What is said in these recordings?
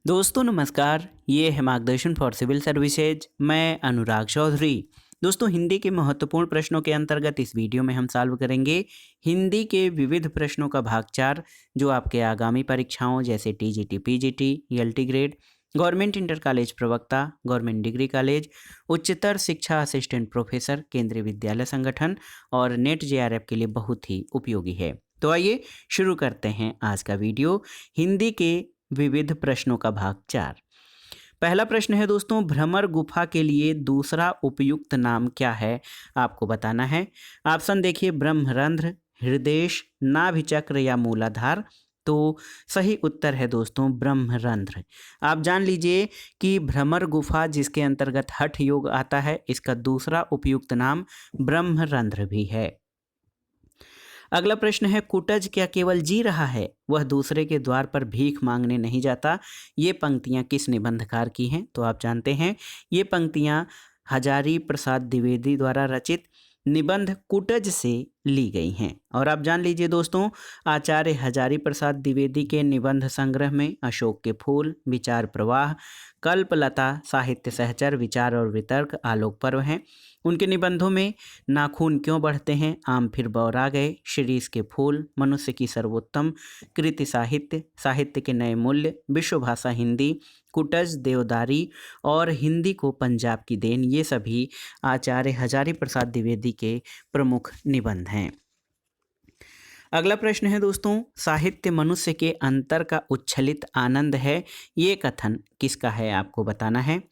दोस्तों नमस्कार, ये है मार्गदर्शन फॉर सिविल सर्विसेज। मैं अनुराग चौधरी। दोस्तों हिंदी के महत्वपूर्ण प्रश्नों के अंतर्गत इस वीडियो में हम सॉल्व करेंगे हिंदी के विविध प्रश्नों का भाग 4 जो आपके आगामी परीक्षाओं जैसे TGT, PGT, ELT grade, government inter college प्रवक्ता, गवर्नमेंट डिग्री कॉलेज, उच्चतर शिक्षा असिस्टेंट प्रोफेसर, केंद्रीय विद्यालय संगठन और नेट जेआरएफ के लिए बहुत ही उपयोगी है। तो आइए शुरू करते हैं आज का वीडियो। हिंदी के विविध प्रश्नों का भाग 4। पहला प्रश्न है दोस्तों, भ्रमर गुफा के लिए दूसरा उपयुक्त नाम क्या है? आपको बताना है। ऑप्शन देखिए, ब्रह्मरंध्र, हृदेश, नाभिचक्र या मूलाधार। तो सही उत्तर है दोस्तों ब्रह्मरंध्र। आप जान लीजिए कि भ्रमर गुफा जिसके अंतर्गत हठ योग आता है, इसका दूसरा उपयुक्त नाम ब्रह्मरंध्र भी है। अगला प्रश्न है, कुटज क्या केवल जी रहा है, वह दूसरे के द्वार पर भीख मांगने नहीं जाता? ये पंक्तियां किस निबंधकार की हैं? तो आप जानते हैं ये पंक्तियां हजारी प्रसाद द्विवेदी द्वारा रचित निबंध कुटज से ली गई हैं। और आप जान लीजिए दोस्तों, आचार्य हजारी प्रसाद द्विवेदी के निबंध संग्रह में अशोक के फूल, विचार प्रवाह, कल्पलता, साहित्य सहचर, विचार और वितर्क, आलोक पर्व हैं। उनके निबंधों में नाखून क्यों बढ़ते हैं, आम फिर बौरा गए, शिरीष के फूल, मनुष्य की सर्वोत्तम कृति साहित्य, साहित्य के नए मूल्य, विश्व भाषा हिंदी, कुटज, देवदारी और हिंदी को पंजाब की देन, ये सभी आचार्य हजारी प्रसाद द्विवेदी के प्रमुख निबंध हैं। अगला प्रश्न है दोस्तों, साहित्य मनुष्य के अंतर का उच्छलित आनंद है, ये कथन किसका है? आपको बताना है।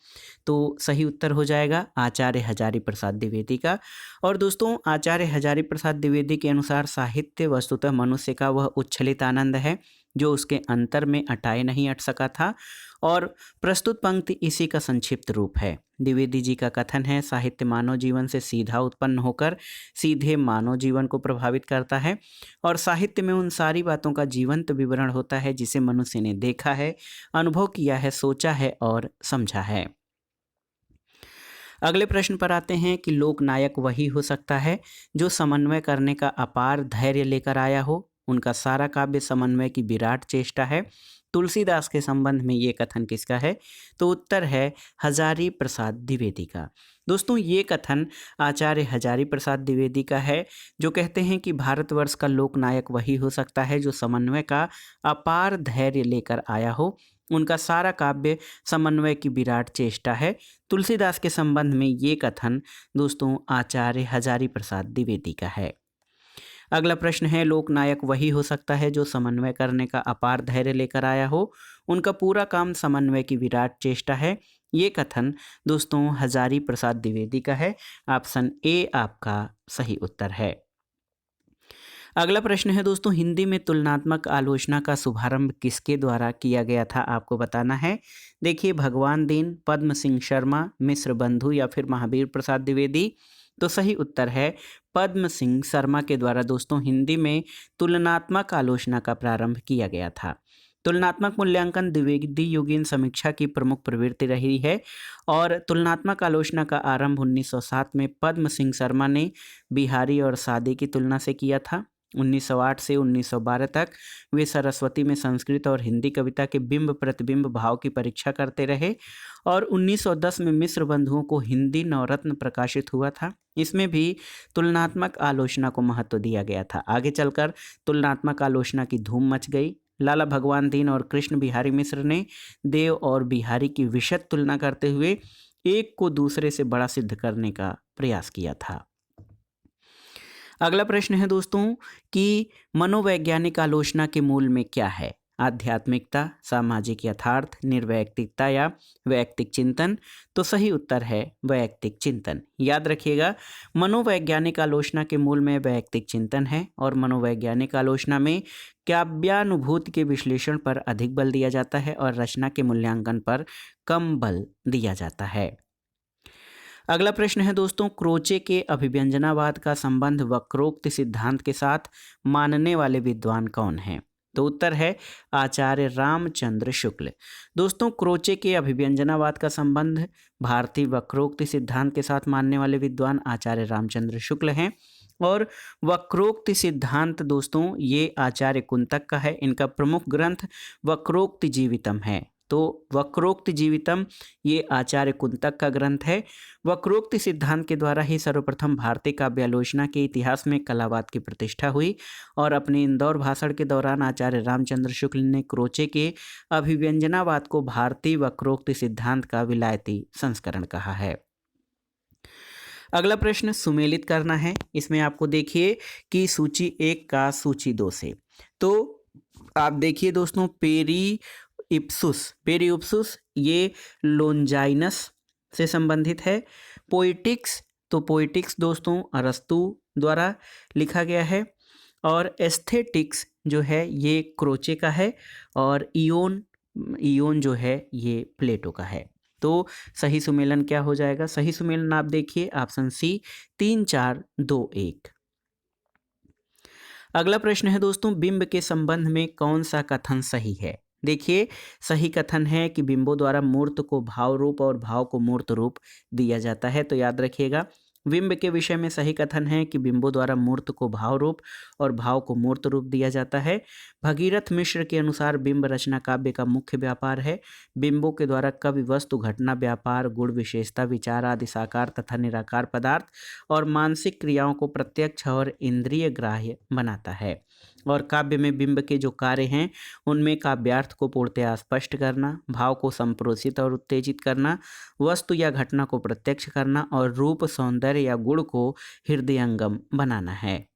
तो सही उत्तर हो जाएगा आचार्य हजारी प्रसाद द्विवेदी का। और दोस्तों आचार्य हजारी प्रसाद द्विवेदी के अनुसार साहित्य वस्तुतः मनुष्य का वह उच्छलित आनंद है जो उसके अंतर में अटाए नहीं अट सका था। और प्रस्तुत पंक्ति इसी का संक्षिप्त रूप है। द्विवेदी जी का कथन है, साहित्य मानव जीवन से सीधा उत्पन्न होकर सीधे मानव जीवन को प्रभावित करता है और साहित्य में उन सारी बातों का जीवंत विवरण होता है जिसे मनुष्य ने देखा है, अनुभव किया है, सोचा है और समझा है। अगले प्रश्न पर आते हैं कि लोकनायक वही हो सकता है जो समन्वय करने का अपार धैर्य लेकर आया हो, उनका सारा काव्य समन्वय की विराट चेष्टा है। तुलसीदास के संबंध में ये कथन किसका है? तो उत्तर है हजारी प्रसाद द्विवेदी का। दोस्तों ये कथन आचार्य हजारी प्रसाद द्विवेदी का है जो कहते हैं कि भारतवर्ष का लोकनायक वही हो सकता है जो समन्वय का अपार धैर्य लेकर आया हो, उनका सारा काव्य समन्वय की विराट चेष्टा है। तुलसीदास के संबंध में ये कथन दोस्तों आचार्य हजारी प्रसाद द्विवेदी का है। अगला प्रश्न है, लोकनायक वही हो सकता है जो समन्वय करने का अपार धैर्य लेकर आया हो, उनका पूरा काम समन्वय की विराट चेष्टा है। ये कथन दोस्तों हजारी प्रसाद द्विवेदी का है। ऑप्शन ए आपका सही उत्तर है। अगला प्रश्न है दोस्तों, हिंदी में तुलनात्मक आलोचना का शुभारंभ किसके द्वारा किया गया था? आपको बताना है। देखिए, भगवान दीन, पद्म सिंह शर्मा, मिश्र बंधु या फिर महावीर प्रसाद द्विवेदी। तो सही उत्तर है पद्म सिंह शर्मा के द्वारा दोस्तों हिंदी में तुलनात्मक आलोचना का प्रारंभ किया गया था। तुलनात्मक मूल्यांकन द्विवेदी युगीन समीक्षा की प्रमुख प्रवृत्ति रही है और तुलनात्मक आलोचना का आरंभ 1907 में पद्म सिंह शर्मा ने बिहारी और सादी की तुलना से किया था। 1908 से 1912 तक वे सरस्वती में संस्कृत और हिंदी कविता के बिंब प्रतिबिंब भाव की परीक्षा करते रहे और 1910 में मिश्र बंधुओं को हिंदी नवरत्न प्रकाशित हुआ था। इसमें भी तुलनात्मक आलोचना को महत्व दिया गया था। आगे चलकर तुलनात्मक आलोचना की धूम मच गई। लाला भगवान दीन और कृष्ण बिहारी मिश्र ने देव और बिहारी की विशद तुलना करते हुए एक को दूसरे से बड़ा सिद्ध करने का प्रयास किया था। अगला प्रश्न है दोस्तों कि मनोवैज्ञानिक आलोचना के मूल में क्या है? आध्यात्मिकता, सामाजिक यथार्थ, निर्वैयक्तिकता या वैयक्तिक चिंतन? तो सही उत्तर है वैयक्तिक चिंतन। याद रखिएगा, मनोवैज्ञानिक आलोचना के मूल में वैयक्तिक चिंतन है और मनोवैज्ञानिक आलोचना में काव्यानुभूति के विश्लेषण पर अधिक बल दिया जाता है और रचना के मूल्यांकन पर कम बल दिया जाता है। अगला प्रश्न है दोस्तों, क्रोचे के अभिव्यंजनावाद का संबंध वक्रोक्त सिद्धांत के साथ मानने वाले विद्वान कौन हैं? तो उत्तर है आचार्य रामचंद्र शुक्ल। दोस्तों क्रोचे के अभिव्यंजनावाद का संबंध भारतीय वक्रोक्ति सिद्धांत के साथ मानने वाले विद्वान आचार्य रामचंद्र शुक्ल हैं। और वक्रोक्ति सिद्धांत दोस्तों ये आचार्य कुंतक का है। इनका प्रमुख ग्रंथ वक्रोक्ति जीवितम है। तो वक्रोक्त जीवितम ये आचार्य कुंतक का ग्रंथ है। वक्रोक्त सिद्धांत के द्वारा ही सर्वप्रथम भारतीय काव्य आलोचना के इतिहास में कलावाद की प्रतिष्ठा हुई और अपने इंदौर भाषण के दौरान आचार्य रामचंद्र शुक्ल ने क्रोचे के अभिव्यंजनावाद को भारतीय वक्रोक्त सिद्धांत का विलायती संस्करण कहा है। अगला प्रश्न सुमेलित करना है। इसमें आपको देखिए कि सूची 1 का सूची 2 से, तो आप देखिए दोस्तों पेरीइप्सुस ये लोंजाइनस से संबंधित है। पोइटिक्स, तो पोइटिक्स दोस्तों अरस्तु द्वारा लिखा गया है और एस्थेटिक्स जो है ये क्रोचे का है और इयोन जो है ये प्लेटो का है। तो सही सुमेलन क्या हो जाएगा? सही सुमेलन आप देखिए ऑप्शन सी 3 4 2 1। अगला प्रश्न है दोस्तों बिंब के संबंध में कौन सा कथन सही है? देखिए सही कथन है कि बिंबों द्वारा मूर्त को भाव रूप और भाव को मूर्त रूप दिया जाता है। तो याद रखिएगा बिंब के विषय में सही कथन है कि बिंबों द्वारा मूर्त को भाव रूप और भाव को मूर्त रूप दिया जाता है। भगीरथ मिश्र के अनुसार बिंब रचना काव्य का मुख्य व्यापार है। बिंबों के द्वारा कवि वस्तु घटना व्यापार गुण विशेषता विचार आदि साकार तथा निराकार पदार्थ और मानसिक क्रियाओं को प्रत्यक्ष और इंद्रिय ग्राह्य बनाता है। और काव्य में बिंब के जो कार्य हैं उनमें काव्यार्थ को पूर्णतया स्पष्ट करना, भाव को संप्रोषित और उत्तेजित करना, वस्तु या घटना को प्रत्यक्ष करना और रूप सौंदर्य या गुण को हृदयंगम बनाना है।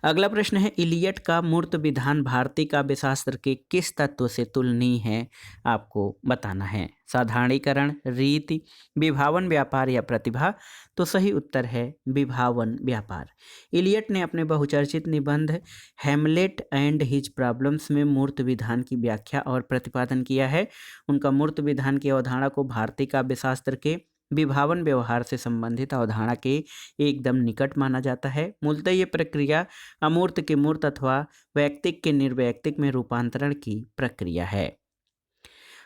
अगला प्रश्न है इलियट का मूर्त विधान भारतीय काव्य शास्त्र के किस तत्व से तुलनीय है? आपको बताना है। साधारणीकरण, रीति, विभावन व्यापार या प्रतिभा? तो सही उत्तर है विभावन व्यापार। इलियट ने अपने बहुचर्चित निबंध हैमलेट एंड हिज प्रॉब्लम्स में मूर्त विधान की व्याख्या और प्रतिपादन किया है। उनका मूर्त विधान की अवधारणा को भारतीय काव्य शास्त्र के विभावन व्यवहार से संबंधित अवधारणा के एकदम निकट माना जाता है। मूलतः ये प्रक्रिया अमूर्त के मूर्त अथवा वैयक्तिक के निर्वैयक्तिक में रूपांतरण की प्रक्रिया है।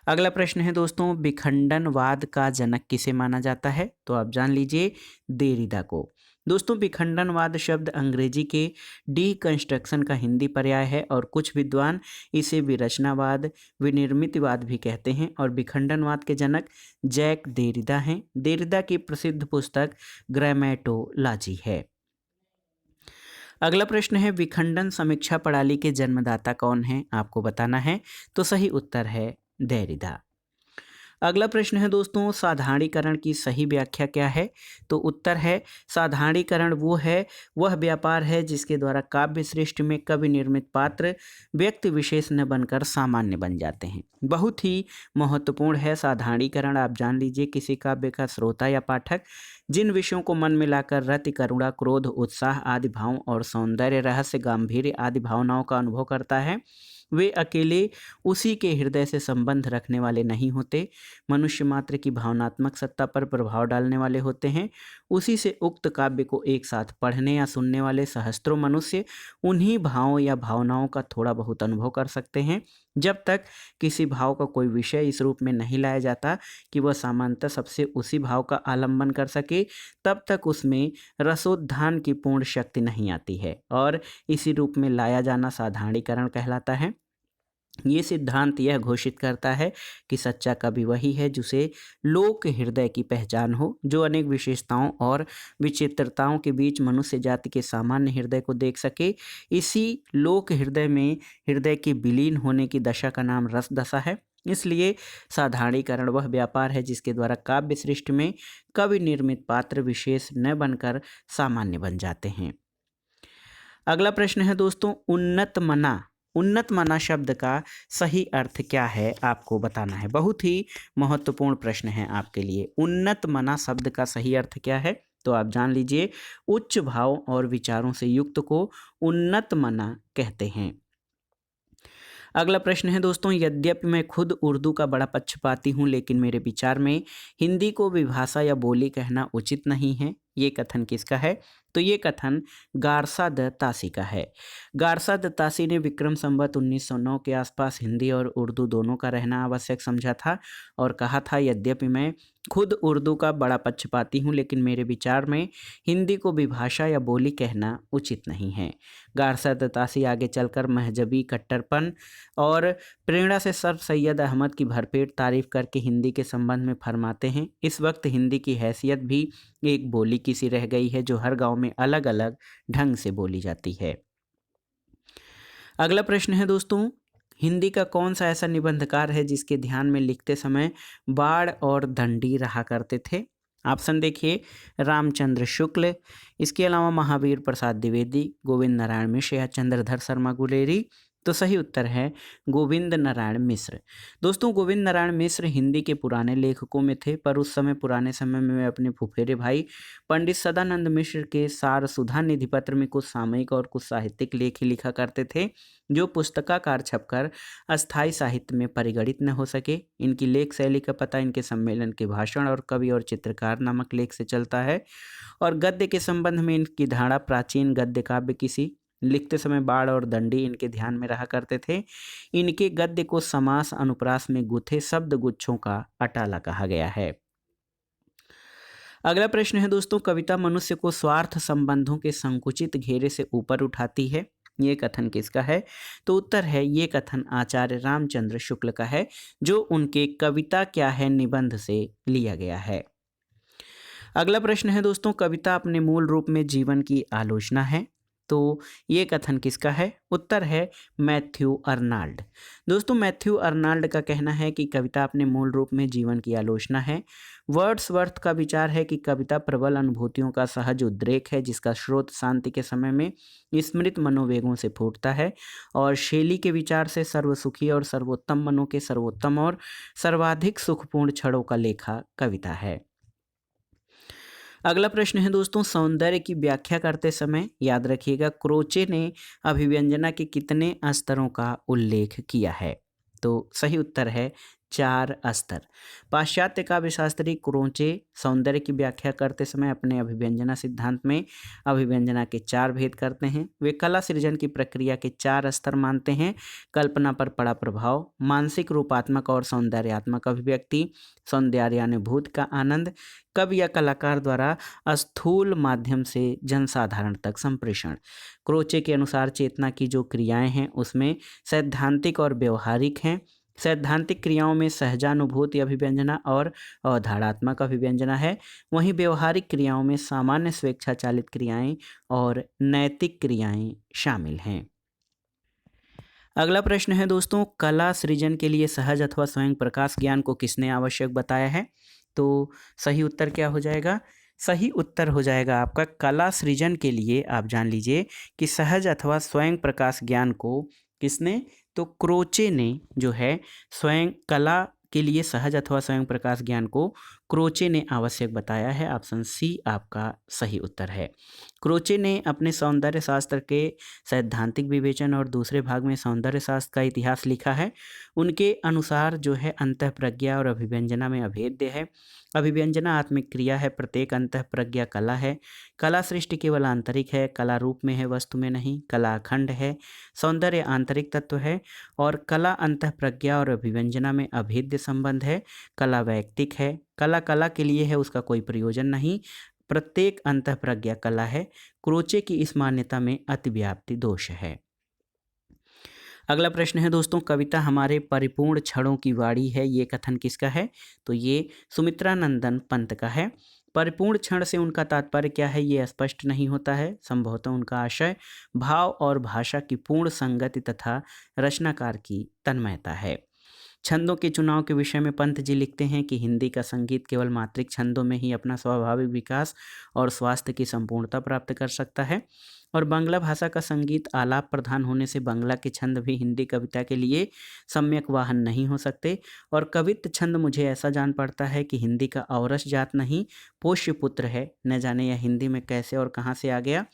अगला प्रश्न है दोस्तों विखंडनवाद का जनक किसे माना जाता है? तो आप जान लीजिए देरिदा को। दोस्तों विखंडनवाद शब्द अंग्रेजी के डीकंस्ट्रक्शन का हिंदी पर्याय है और कुछ विद्वान इसे विरचनावाद विनिर्मितवाद भी कहते हैं और विखंडनवाद के जनक जैक देरिदा हैं। देरिदा की प्रसिद्ध पुस्तक ग्रामेटोलॉजी है। अगला प्रश्न है विखंडन समीक्षा प्रणाली के जन्मदाता कौन है? आपको बताना है। तो सही उत्तर है देरिदा। अगला प्रश्न है दोस्तों साधारणीकरण की सही व्याख्या क्या है? तो उत्तर है साधारणीकरण वह व्यापार है जिसके द्वारा काव्य सृष्टि में कवि निर्मित पात्र व्यक्ति विशेष न बनकर सामान्य बन जाते हैं। बहुत ही महत्वपूर्ण है साधारणीकरण। आप जान लीजिए किसी काव्य का श्रोता या पाठक जिन विषयों को मन में लाकर रति, करुणा, क्रोध, उत्साह आदि भावों और सौंदर्य, रहस्य, गांधीर्य आदि भावनाओं का अनुभव करता है वे अकेले उसी के हृदय से संबंध रखने वाले नहीं होते, मनुष्य मात्र की भावनात्मक सत्ता पर प्रभाव डालने वाले होते हैं। उसी से उक्त काव्य को एक साथ पढ़ने या सुनने वाले सहस्त्रों मनुष्य उन्हीं भावों या भावनाओं का थोड़ा बहुत अनुभव कर सकते हैं। जब तक किसी भाव का कोई विषय इस रूप में नहीं लाया जाता कि वह सामान्यतः सबसे उसी भाव का आलंबन कर सके, तब तक उसमें रसोद्धान की पूर्ण शक्ति नहीं आती है और इसी रूप में लाया जाना साधारणीकरण कहलाता है। ये सिद्धांत यह घोषित करता है कि सच्चा कवि वही है जिसे लोक हृदय की पहचान हो, जो अनेक विशेषताओं और विचित्रताओं के बीच मनुष्य जाति के सामान्य हृदय को देख सके। इसी लोक हृदय में हृदय के विलीन होने की दशा का नाम रस दशा है। इसलिए साधारणीकरण वह व्यापार है जिसके द्वारा काव्य सृष्टि में कवि निर्मित पात्र विशेष न बनकर सामान्य बन जाते हैं। अगला प्रश्न है दोस्तों उन्नत मना शब्द का सही अर्थ क्या है? आपको बताना है। बहुत ही महत्वपूर्ण प्रश्न है आपके लिए। उन्नत मना शब्द का सही अर्थ क्या है? तो आप जान लीजिए उच्च भाव और विचारों से युक्त को उन्नत मना कहते हैं। अगला प्रश्न है दोस्तों यद्यपि मैं खुद उर्दू का बड़ा पक्षपाती हूँ लेकिन मेरे विचार में हिंदी को विभाषा या बोली कहना उचित नहीं है। ये कथन किसका है? तो ये कथन गारसा द तासी का है। गारसा द तासी ने विक्रम संवत 1909 के आसपास हिंदी और उर्दू दोनों का रहना आवश्यक समझा था और कहा था यद्यपि मैं खुद उर्दू का बड़ा पक्षपाती हूँ, लेकिन मेरे विचार में हिंदी को विभाषा या बोली कहना उचित नहीं है। गारसद तासी आगे चलकर महजबी कट्टरपन और प्रेरणा से सर सैयद अहमद की भरपेट तारीफ करके हिंदी के संबंध में फरमाते हैं, इस वक्त हिंदी की हैसियत भी एक बोली की सी रह गई है जो हर गांव में अलग अलग ढंग से बोली जाती है। अगला प्रश्न है दोस्तों, हिंदी का कौन सा ऐसा निबंधकार है जिसके ध्यान में लिखते समय बाढ़ और दंडी रहा करते थे? ऑप्शन देखिए, रामचंद्र शुक्ल, इसके अलावा महावीर प्रसाद द्विवेदी, गोविंद नारायण मिश्र या चंद्रधर शर्मा गुलेरी। तो सही उत्तर है गोविंद नारायण मिश्र। दोस्तों, गोविंद नारायण मिश्र हिंदी के पुराने लेखकों में थे, पर उस समय पुराने समय में वे अपने फुफेरे भाई पंडित सदानंद मिश्र के सार सुधा निधि पत्र में कुछ सामयिक और कुछ साहित्यिक लेख ही लिखा करते थे, जो पुस्तकाकार छपकर अस्थायी साहित्य में परिगणित न हो सके। इनकी लेख शैली का पता इनके सम्मेलन के भाषण और कवि और चित्रकार नामक लेख से चलता है। और गद्य के संबंध में इनकी धारणा प्राचीन गद्य काव्य किसी लिखते समय बाढ़ और दंडी इनके ध्यान में रहा करते थे। इनके गद्य को समास अनुप्रास में गुथे शब्द गुच्छों का अटाला कहा गया है। अगला प्रश्न है दोस्तों, कविता मनुष्य को स्वार्थ संबंधों के संकुचित घेरे से ऊपर उठाती है, ये कथन किसका है? तो उत्तर है ये कथन आचार्य रामचंद्र शुक्ल का है, जो उनके कविता क्या है निबंध से लिया गया है। अगला प्रश्न है दोस्तों, कविता अपने मूल रूप में जीवन की आलोचना है, तो ये कथन किसका है? उत्तर है मैथ्यू अर्नाल्ड। दोस्तों, मैथ्यू अर्नाल्ड का कहना है कि कविता अपने मूल रूप में जीवन की आलोचना है। वर्ड्सवर्थ का विचार है कि कविता प्रबल अनुभूतियों का सहज उद्रेक है, जिसका स्रोत शांति के समय में स्मृत मनोवेगों से फूटता है। और शेली के विचार से सर्वसुखी और सर्वोत्तम मनों के सर्वोत्तम और सर्वाधिक सुखपूर्ण क्षणों का लेखा कविता है। अगला प्रश्न है दोस्तों, सौंदर्य की व्याख्या करते समय याद रखिएगा क्रोचे ने अभिव्यंजना के कितने स्तरों का उल्लेख किया है? तो सही उत्तर है 4 स्तर। पाश्चात्य काव्यशास्त्री क्रोचे सौंदर्य की व्याख्या करते समय अपने अभिव्यंजना सिद्धांत में अभिव्यंजना के 4 भेद करते हैं। वे कला सृजन की प्रक्रिया के 4 स्तर मानते हैं: कल्पना पर पड़ा प्रभाव, मानसिक रूपात्मक और सौंदर्यात्मक अभिव्यक्ति, सौंदर्यानुभूति का आनंद, कवि या कलाकार द्वारा स्थूल माध्यम से जनसाधारण तक संप्रेषण। क्रोचे के अनुसार चेतना की जो क्रियाएं हैं उसमें सैद्धांतिक और व्यवहारिक हैं। सैद्धांतिक क्रियाओं में सहजानुभूति अभिव्यंजना और अवधारणात्मक अभिव्यंजना है, वहीं व्यवहारिक क्रियाओं में सामान्य स्वेच्छाचालित क्रियाएं और नैतिक क्रियाएं शामिल हैं। अगला प्रश्न है दोस्तों, कला सृजन के लिए सहज अथवा स्वयं प्रकाश ज्ञान को किसने आवश्यक बताया है? तो सही उत्तर क्या हो जाएगा? सही उत्तर हो जाएगा आपका कला सृजन के लिए आप जान लीजिए कि सहज अथवा स्वयं प्रकाश ज्ञान को किसने? तो क्रोचे ने जो है स्वयं कला के लिए सहज अथवा स्वयं प्रकाश ज्ञान को क्रोचे ने आवश्यक बताया है। ऑप्शन सी आपका सही उत्तर है। क्रोचे ने अपने सौंदर्य शास्त्र के सैद्धांतिक विवेचन और दूसरे भाग में सौंदर्य शास्त्र का इतिहास लिखा है। उनके अनुसार जो है अंतःप्रज्ञा और अभिव्यंजना में अभेद्य है। अभिव्यंजना आत्मिक क्रिया है, प्रत्येक अंतःप्रज्ञा कला है। कला सृष्टि केवल आंतरिक है, कला रूप में है वस्तु में नहीं। कला अखंड है, सौंदर्य आंतरिक तत्व है और कला अंतःप्रज्ञा और अभिव्यंजना में अभेद्य संबंध है। कला वैयक्तिक है, कला कला के लिए है, उसका कोई प्रयोजन नहीं। प्रत्येक अंतःप्रज्ञा कला है। क्रोचे की इस मान्यता में अतिव्याप्ति दोष है। अगला प्रश्न है दोस्तों, कविता हमारे परिपूर्ण क्षणों की वाणी है, ये कथन किसका है? तो ये सुमित्रा नंदन पंत का है। परिपूर्ण क्षण से उनका तात्पर्य क्या है ये स्पष्ट नहीं होता है। संभवतः उनका आशय भाव और भाषा की पूर्ण संगति तथा रचनाकार की तन्मयता है। छंदों के चुनाव के विषय में पंत जी लिखते हैं कि हिंदी का संगीत केवल मात्रिक छंदों में ही अपना स्वाभाविक विकास और स्वास्थ्य की संपूर्णता प्राप्त कर सकता है और बांग्ला भाषा का संगीत आलाप प्रधान होने से बांग्ला के छंद भी हिंदी कविता के लिए सम्यक वाहन नहीं हो सकते। और कवित्त छंद मुझे ऐसा जान पड़ता है कि हिंदी का औरस जात नहीं पोष्य पुत्र है, न जाने यह हिंदी में कैसे और कहाँ से आ गया।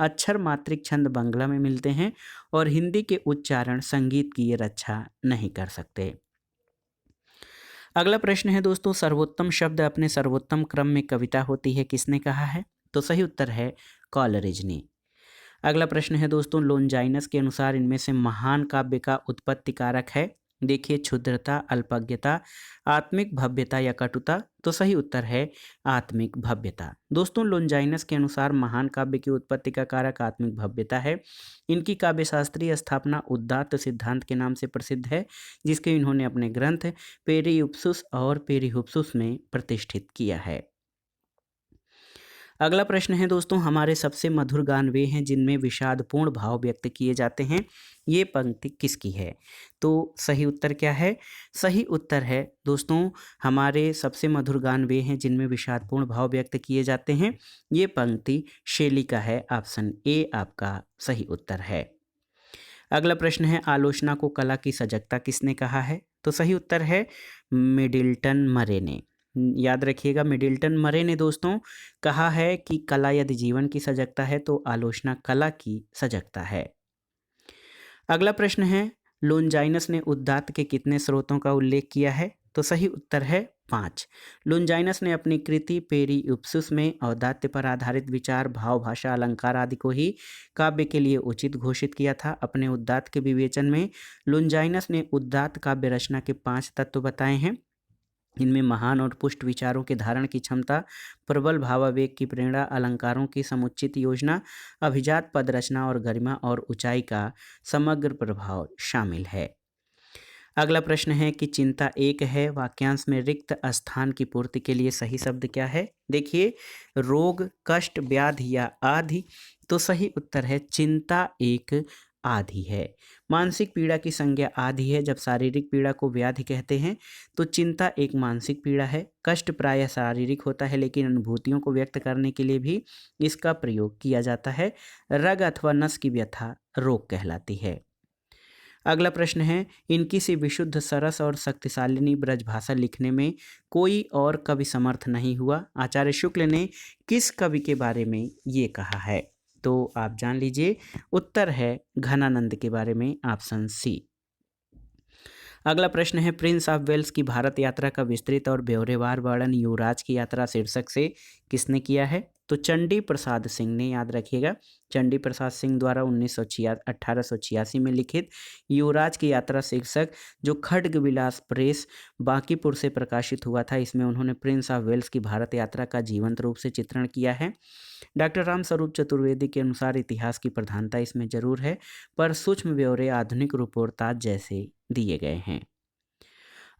अक्षर मात्रिक छंद बांग्ला में मिलते हैं और हिंदी के उच्चारण संगीत की ये रक्षा नहीं कर सकते। अगला प्रश्न है दोस्तों, सर्वोत्तम शब्द अपने सर्वोत्तम क्रम में कविता होती है, किसने कहा है? तो सही उत्तर है कॉलरिज ने। अगला प्रश्न है दोस्तों, लोनजाइनस के अनुसार इनमें से महान काव्य का उत्पत्ति कारक है देखिए, क्षुद्रता, अल्पज्ञता, आत्मिक भव्यता या कटुता। तो सही उत्तर है आत्मिक भव्यता। दोस्तों, लोनजाइनस के अनुसार महान काव्य की उत्पत्ति का कारक आत्मिक भव्यता है। इनकी काव्य शास्त्रीय स्थापना उदात्त सिद्धांत के नाम से प्रसिद्ध है, जिसके इन्होंने अपने ग्रंथ पेरियुप्सुस और पेरिहुप्सुस में प्रतिष्ठित किया है। अगला प्रश्न है दोस्तों, हमारे सबसे मधुर गान वे हैं जिनमें विषादपूर्ण भाव व्यक्त किए जाते हैं। ये पंक्ति किसकी है? तो सही उत्तर क्या है? सही उत्तर है दोस्तों, हमारे सबसे मधुर गान वे हैं जिनमें विषादपूर्ण भाव व्यक्त किए जाते हैं। ये पंक्ति शेली का है। ऑप्शन ए आपका सही उत्तर है। अगला प्रश्न है, आलोचना को कला की सजगता किसने कहा है? तो सही उत्तर है मिडिल्टन मरे ने। याद रखिएगा, मिडिल्टन मरे ने दोस्तों कहा है कि कला यदि जीवन की सजगता है तो आलोचना कला की सजगता है। अगला प्रश्न है, लोनजाइनस ने उदात्त के कितने स्रोतों का उल्लेख किया है? तो सही उत्तर है 5। लोनजाइनस ने अपनी कृति पेरियुप्सुस में औदात्य पर आधारित विचार, भाव, भाषा, अलंकार आदि को ही काव्य के लिए उचित घोषित किया था। अपने उदात्त के विवेचन में लोनजाइनस ने उदात्त काव्य रचना के 5 तत्व बताए हैं। इनमें महान और पुष्ट विचारों के धारण की क्षमता, प्रबल भावावेग की प्रेरणा, अलंकारों की समुचित योजना, अभिजात पद रचना और गरिमा और ऊंचाई का समग्र प्रभाव शामिल है। अगला प्रश्न है कि चिंता एक है, वाक्यांश में रिक्त स्थान की पूर्ति के लिए सही शब्द क्या है? देखिए, रोग, कष्ट, व्याधि या आधि। तो सही उत्तर है चिंता एक आधि है। मानसिक पीड़ा की संज्ञा आधि है। जब शारीरिक पीड़ा को व्याधि कहते हैं तो चिंता एक मानसिक पीड़ा है। कष्ट प्रायः शारीरिक होता है, लेकिन अनुभूतियों को व्यक्त करने के लिए भी इसका प्रयोग किया जाता है। रग अथवा नस की व्यथा रोग कहलाती है। अगला प्रश्न है, इनकी सी विशुद्ध, सरस और शक्तिशालिनी ब्रजभाषा लिखने में कोई और कवि समर्थ नहीं हुआ। आचार्य शुक्ल ने किस कवि के बारे में ये कहा है? तो आप जान लीजिए, उत्तर है घनानंद के बारे में। Option C. अगला प्रश्न है, प्रिंस ऑफ वेल्स की भारत यात्रा का विस्तृत और ब्यौरेवार वर्णन युवराज की यात्रा शीर्षक से किसने किया है? तो चंडी प्रसाद सिंह ने। याद रखिएगा, चंडी प्रसाद सिंह द्वारा 1886 में लिखित युवराज की यात्रा शीर्षक, जो खड्ग विलास प्रेस बांकीपुर से प्रकाशित हुआ था, इसमें उन्होंने प्रिंस ऑफ वेल्स की भारत यात्रा का जीवंत रूप से चित्रण किया है। डॉक्टर रामस्वरूप चतुर्वेदी के अनुसार इतिहास की प्रधानता इसमें जरूर है, पर सूक्ष्म ब्यौरे आधुनिक रिपोर्टाज जैसे दिए गए हैं।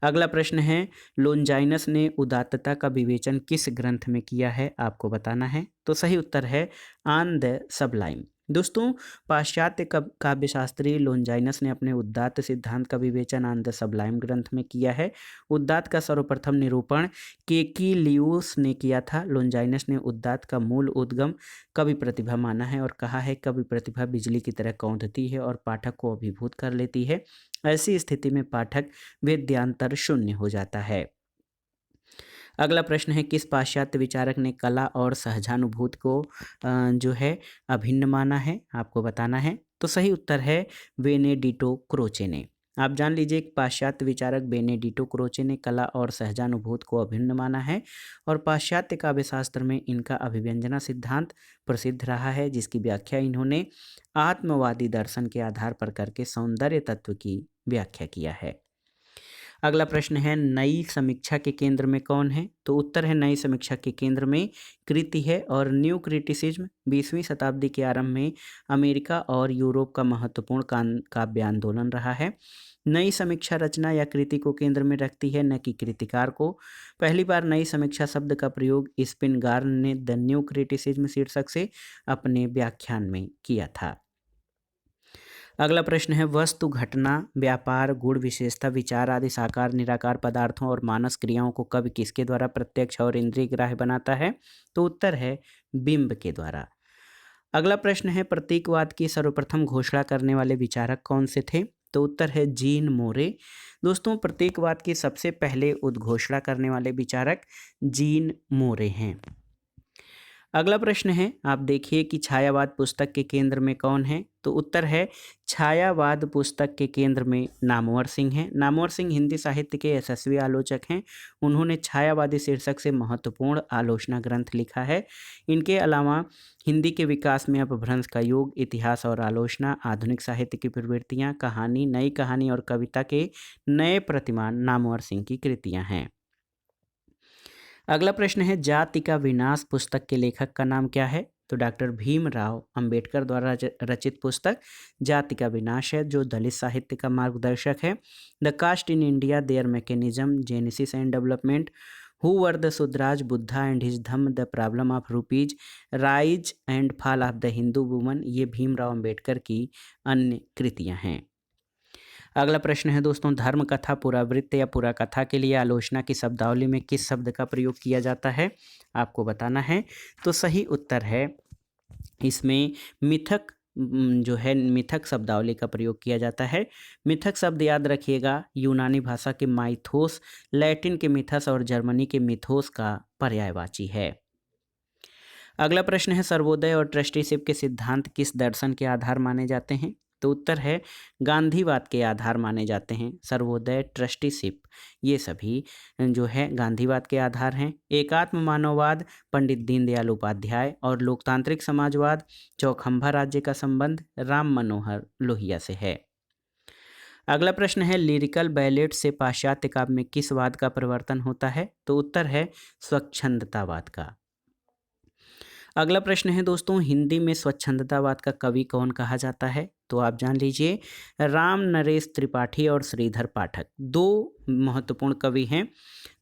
अगला प्रश्न है, लोनजाइनस ने उदात्तता का विवेचन किस ग्रंथ में किया है? आपको बताना है। तो सही उत्तर है ऑन द सबलाइम। दोस्तों, पाश्चात्य काव्यशास्त्री लोनजाइनस ने अपने उदात्त सिद्धांत का विवेचन ऑन द सबलाइम ग्रंथ में किया है। उदात्त का सर्वप्रथम निरूपण केकीलियुस ने किया था। लोनजाइनस ने उदात्त का मूल उद्गम कवि प्रतिभा माना है और कहा है, कवि प्रतिभा बिजली की तरह कौंधती है और पाठक को अभिभूत कर लेती है। ऐसी स्थिति में पाठक वेद्यांतर शून्य हो जाता है। अगला प्रश्न है, किस पाश्चात्य विचारक ने कला और सहजानुभूति को जो है अभिन्न माना है? आपको बताना है। तो सही उत्तर है बेनेडिटो क्रोचे ने। आप जान लीजिए, एक पाश्चात्य विचारक बेनेडिटो क्रोचे ने कला और सहजानुभूति को अभिन्न माना है और पाश्चात्य काव्यशास्त्र में इनका अभिव्यंजना सिद्धांत प्रसिद्ध रहा है, जिसकी व्याख्या इन्होंने आत्मवादी दर्शन के आधार पर करके सौंदर्य तत्व की व्याख्या किया है। अगला प्रश्न है, नई समीक्षा के केंद्र में कौन है? तो उत्तर है नई समीक्षा के केंद्र में कृति है और न्यू क्रिटिसिज्म 20वीं शताब्दी के आरंभ में अमेरिका और यूरोप का महत्वपूर्ण काव्य आंदोलन रहा है। नई समीक्षा रचना या कृति को केंद्र में रखती है, न कि कृतिकार को। पहली बार नई समीक्षा शब्द का प्रयोग स्पिनगार्न ने द न्यू क्रिटिसिज्म शीर्षक से अपने व्याख्यान में किया था। अगला प्रश्न है, वस्तु, घटना, व्यापार, गुण, विशेषता, विचार आदि साकार निराकार पदार्थों और मानस क्रियाओं को कवि किसके द्वारा प्रत्यक्ष और इंद्रिय ग्राह्य बनाता है? तो उत्तर है बिंब के द्वारा। अगला प्रश्न है, प्रतीकवाद की सर्वप्रथम घोषणा करने वाले विचारक कौन से थे? तो उत्तर है जीन मोरे। दोस्तों, प्रतीकवाद की सबसे पहले उद्घोषणा करने वाले विचारक जीन मोरे हैं। अगला प्रश्न है, आप देखिए कि छायावाद पुस्तक के केंद्र में कौन है? तो उत्तर है छायावाद पुस्तक के केंद्र में नामवर सिंह हैं। नामवर सिंह हिंदी साहित्य के यशस्वी आलोचक हैं। उन्होंने छायावादी शीर्षक से महत्वपूर्ण आलोचना ग्रंथ लिखा है। इनके अलावा हिंदी के विकास में अपभ्रंश का युग, इतिहास और आलोचना, आधुनिक साहित्य की प्रवृत्तियाँ, कहानी, नई कहानी और कविता के नए प्रतिमान नामवर सिंह की कृतियाँ हैं। अगला प्रश्न है, जाति का विनाश पुस्तक के लेखक का नाम क्या है? तो डॉक्टर भीमराव अंबेडकर द्वारा रचित पुस्तक जाति का विनाश है, जो दलित साहित्य का मार्गदर्शक है। The caste in India, their mechanism, genesis and development, who were the Shudras, Buddha and his Dhamma, the problem of rupees, rise and fall of the Hindu woman, ये भीमराव अंबेडकर की अन्य कृतियां हैं। अगला प्रश्न है दोस्तों, धर्म कथा, पुरावृत्त या पुराकथा के लिए आलोचना की शब्दावली में किस शब्द का प्रयोग किया जाता है? आपको बताना है। तो सही उत्तर है इसमें मिथक, जो है मिथक शब्दावली का प्रयोग किया जाता है। मिथक शब्द याद रखिएगा, यूनानी भाषा के माइथोस, लैटिन के मिथस और जर्मनी के मिथोस का पर्यायवाची है। अगला प्रश्न है, सर्वोदय और ट्रस्टीशिप के सिद्धांत किस दर्शन के आधार माने जाते हैं? तो उत्तर है गांधीवाद के आधार माने जाते हैं। सर्वोदय, ट्रस्टीशिप, ये सभी जो है गांधीवाद के आधार हैं। एकात्म मानववाद पंडित दीनदयाल उपाध्याय और लोकतांत्रिक समाजवाद, चौखंबा राज्य का संबंध राम मनोहर लोहिया से है। अगला प्रश्न है, लिरिकल बैलेट से पाश्चात्य काव्य में किस वाद का परिवर्तन होता है? तो उत्तर है स्वच्छंदतावाद का। अगला प्रश्न है दोस्तों, हिंदी में स्वच्छंदतावाद का कवि कौन कहा जाता है? तो आप जान लीजिए, राम नरेश त्रिपाठी और श्रीधर पाठक दो महत्वपूर्ण कवि हैं।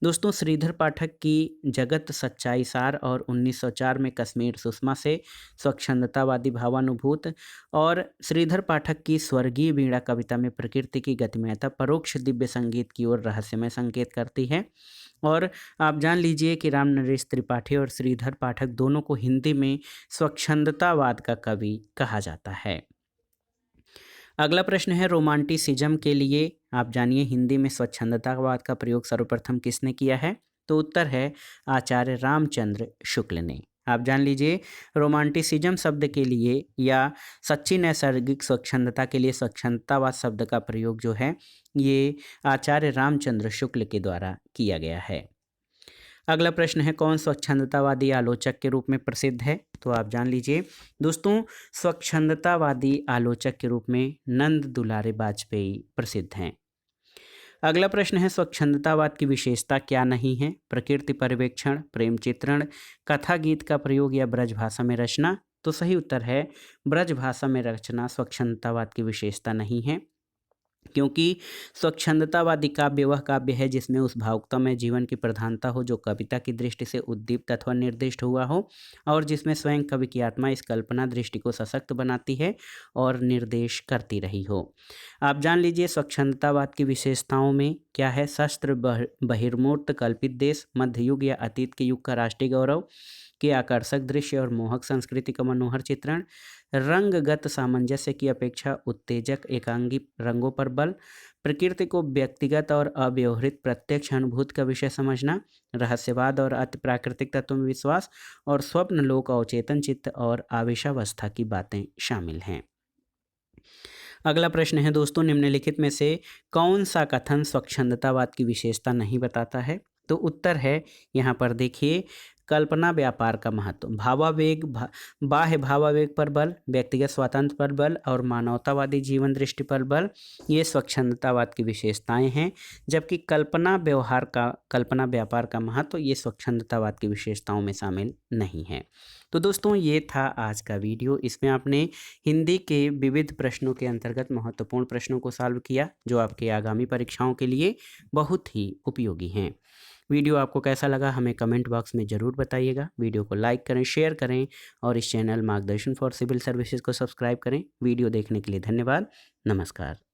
दोस्तों, श्रीधर पाठक की जगत सच्चाई सार और 1904 में कश्मीर सुषमा से स्वच्छंदतावादी भावानुभूत, और श्रीधर पाठक की स्वर्गीय वीणा कविता में प्रकृति की गतिमयता परोक्ष दिव्य संगीत की ओर रहस्यमय संकेत करती है। और आप जान लीजिए कि राम नरेश त्रिपाठी और श्रीधर पाठक दोनों को हिंदी में स्वच्छंदतावाद का कवि कहा जाता है। अगला प्रश्न है, रोमांटिसिज्म के लिए आप जानिए हिंदी में स्वच्छंदतावाद का प्रयोग सर्वप्रथम किसने किया है? तो उत्तर है आचार्य रामचंद्र शुक्ल ने। आप जान लीजिए, रोमांटिसिज्म शब्द के लिए या सच्ची नैसर्गिक स्वच्छंदता के लिए स्वच्छंदतावाद शब्द का प्रयोग जो है ये आचार्य रामचंद्र शुक्ल के द्वारा किया गया है। अगला प्रश्न है, कौन स्वच्छंदतावादी आलोचक के रूप में प्रसिद्ध है? तो आप जान लीजिए दोस्तों, स्वच्छंदतावादी आलोचक के रूप में नंद दुलारे वाजपेयी प्रसिद्ध हैं। अगला प्रश्न है, स्वच्छंदतावाद की विशेषता क्या नहीं है? प्रकृति पर्यवेक्षण, प्रेम चित्रण, कथा गीत का प्रयोग या ब्रज भाषा में रचना? तो सही उत्तर है ब्रज भाषा में रचना स्वच्छंदतावाद की विशेषता नहीं है, क्योंकि स्वच्छंदतावादी काव्य वह काव्य है जिसमें उस भावुकता में जीवन की प्रधानता हो जो कविता की दृष्टि से उद्दीप्त अथवा निर्दिष्ट हुआ हो, और जिसमें स्वयं कवि की आत्मा इस कल्पना दृष्टि को सशक्त बनाती है और निर्देश करती रही हो। आप जान लीजिए, स्वच्छंदतावाद की विशेषताओं में क्या है? शस्त्र बहिर्मूर्त कल्पित देश, मध्ययुग या अतीत के युग का राष्ट्रीय गौरव के आकर्षक दृश्य और मोहक संस्कृति का मनोहर चित्रण, रंगगत सामंजस्य की अपेक्षा उत्तेजक एकांगी रंगों पर बल, प्रकृति को व्यक्तिगत और अव्यवहृत प्रत्यक्ष अनुभूति का विषय समझना, रहस्यवाद और अति प्राकृतिक तत्वों में विश्वास, और स्वप्न लोक, अवचेतन चित्त और आवेशावस्था की बातें शामिल हैं। अगला प्रश्न है दोस्तों, निम्नलिखित में से कौन सा कथन स्वच्छंदतावाद की विशेषता नहीं बताता है? तो उत्तर है, यहाँ पर देखिए, कल्पना व्यापार का महत्व, भावावेग, बाह्य भावावेग पर बल, व्यक्तिगत स्वातंत्र पर बल और मानवतावादी जीवन दृष्टि पर बल, ये स्वच्छंदतावाद की विशेषताएं हैं। जबकि कल्पना व्यापार का महत्व ये स्वच्छंदतावाद की विशेषताओं में शामिल नहीं है। तो दोस्तों, ये था आज का वीडियो। इसमें आपने हिंदी के विविध प्रश्नों के अंतर्गत महत्वपूर्ण प्रश्नों को सॉल्व किया जो आपके आगामी परीक्षाओं के लिए बहुत ही उपयोगी हैं। वीडियो आपको कैसा लगा हमें कमेंट बॉक्स में ज़रूर बताइएगा। वीडियो को लाइक करें, शेयर करें और इस चैनल मार्गदर्शन फॉर सिविल सर्विसेज को सब्सक्राइब करें। वीडियो देखने के लिए धन्यवाद। नमस्कार।